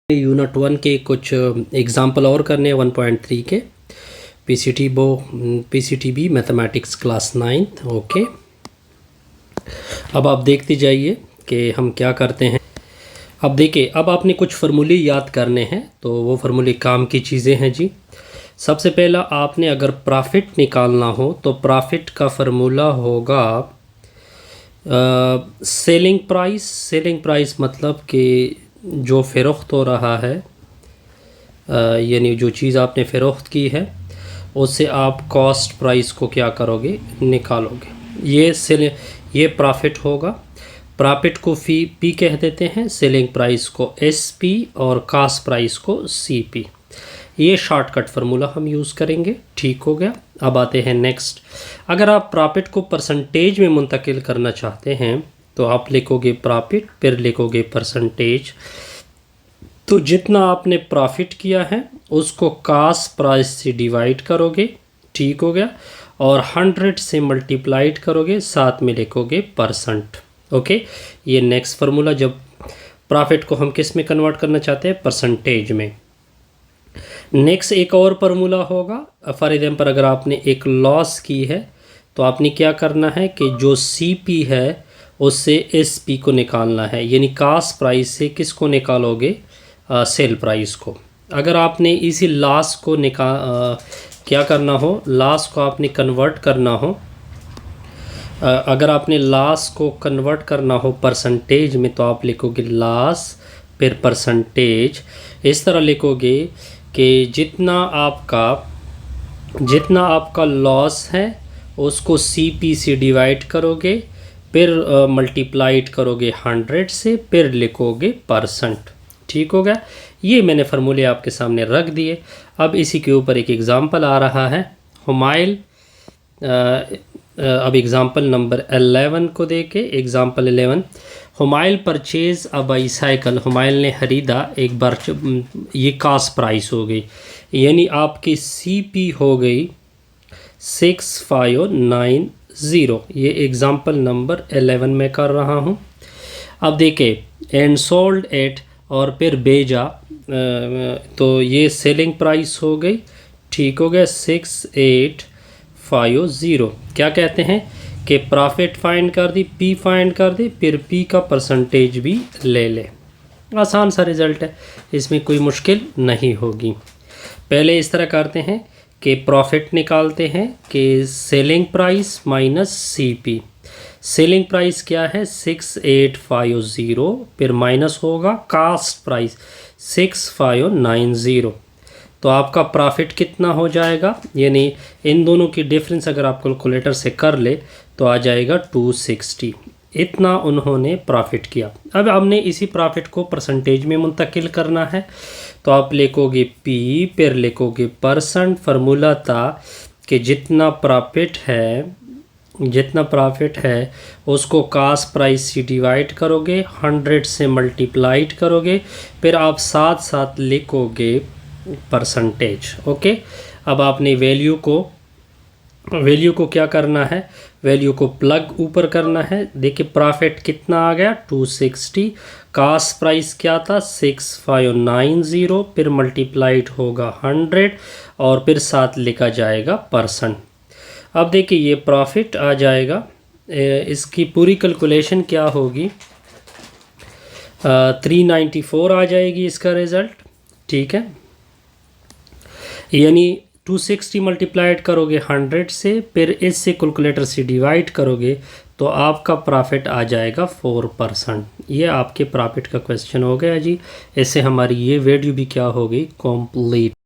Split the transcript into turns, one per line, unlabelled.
Unit 1 के कुछ example और करने हैं 1.3 के पीसीटीबी मैथमेटिक्स क्लास 9th। ओके, अब आप देखते जाइए कि हम क्या करते हैं। अब देखिए, अब आपने कुछ फार्मूले याद करने हैं, तो वो फार्मूले काम की चीज़ें हैं जी। सबसे पहला, आपने अगर प्रॉफिट निकालना हो तो प्रॉफिट का फार्मूला होगा सेलिंग प्राइस मतलब कि जो फ़रोख्त हो रहा है, यानी जो चीज़ आपने फ़रोख्त की है उससे आप कॉस्ट प्राइस को क्या करोगे, निकालोगे। ये प्रॉफिट होगा। प्रॉफिट को पी कह देते हैं, सेलिंग प्राइस को SP और कॉस्ट प्राइस को CP। ये शॉर्टकट फार्मूला हम यूज़ करेंगे। ठीक हो गया। अब आते हैं नेक्स्ट। अगर आप प्रॉफिट को परसेंटेज में मुंतकिल करना चाहते हैं तो आप लिखोगे प्रॉफिट, फिर लिखोगे परसेंटेज। तो जितना आपने प्रॉफिट किया है उसको कॉस्ट प्राइस से डिवाइड करोगे, ठीक हो गया, और 100 से मल्टीप्लाइड करोगे, साथ में लिखोगे परसेंट। ओके, ये नेक्स्ट फार्मूला, जब प्रॉफिट को हम किस में कन्वर्ट करना चाहते हैं, परसेंटेज में। नेक्स्ट एक और फार्मूला होगा। फॉर एग्जाम्पल, अगर आपने एक लॉस की है तो आपने क्या करना है कि जो CP है उससे SP को निकालना है, यानी कॉस्ट प्राइस से किसको निकालोगे, सेल प्राइस को। अगर आपने इसी लॉस को क्या करना हो, लॉस को आपने कन्वर्ट करना हो, अगर आपने लॉस को कन्वर्ट करना हो परसेंटेज में तो आप लिखोगे लॉस फिर परसेंटेज। इस तरह लिखोगे कि जितना आपका लॉस है उसको CP से डिवाइड करोगे, फिर मल्टीप्लाइड करोगे 100 से, फिर लिखोगे परसेंट। ठीक हो गया। ये मैंने फार्मूले आपके सामने रख दिए। अब इसी के ऊपर एक एग्ज़ाम्पल आ रहा है। हुमाइल, अब एग्ज़ाम्पल नंबर 11 को देखे। Example 11, Humail purchase a bicycle. Humail ने ख़रीदा एक बार, ये कॉस्ट प्राइस हो गई, यानी आपकी CP हो गई 6590। ये एग्ज़ाम्पल नंबर 11 में कर रहा हूँ। अब देखें, एंड सोल्ड एट, और फिर भेजा, तो ये सेलिंग प्राइस हो गई, ठीक हो गया, 6850। क्या कहते हैं कि प्रॉफिट फाइंड कर दी, P फाइंड कर दी, फिर P का परसेंटेज भी ले ले। आसान सा रिज़ल्ट है, इसमें कोई मुश्किल नहीं होगी। पहले इस तरह करते हैं कि प्रॉफिट निकालते हैं कि selling price minus CP। Selling price क्या है, 6850, फिर माइनस होगा कॉस्ट प्राइस 6590। तो आपका प्रॉफिट कितना हो जाएगा, यानी इन दोनों की डिफरेंस अगर आप कैलकुलेटर से कर ले तो आ जाएगा 260। इतना उन्होंने प्रॉफिट किया। अब हमने इसी प्रॉफिट को परसेंटेज में मुंतकिल करना है, तो आप लिखोगे P, फिर लिखोगे परसेंट। फार्मूला था कि जितना प्रॉफिट है उसको कॉस्ट प्राइस से डिवाइड करोगे, 100 से मल्टीप्लाइड करोगे, फिर आप साथ साथ लिखोगे परसेंटेज। ओके, अब आपने वैल्यू को क्या करना है, वैल्यू को प्लग ऊपर करना है। देखिए प्रॉफिट कितना आ गया, 260। कॉस्ट प्राइस क्या था, 6590, फिर मल्टीप्लाइड होगा 100 और फिर साथ लिखा जाएगा परसेंट। अब देखिए ये प्रॉफिट आ जाएगा, इसकी पूरी कैलकुलेशन क्या होगी, 394 आ जाएगी इसका रिज़ल्ट। ठीक है, यानी 260 मल्टीप्लाइड करोगे 100 से, फिर इससे कैलकुलेटर से डिवाइड करोगे तो आपका प्रॉफिट आ जाएगा 4%। ये आपके प्रॉफिट का क्वेश्चन हो गया जी। इससे हमारी ये वीडियो भी क्या हो गई, कंप्लीट।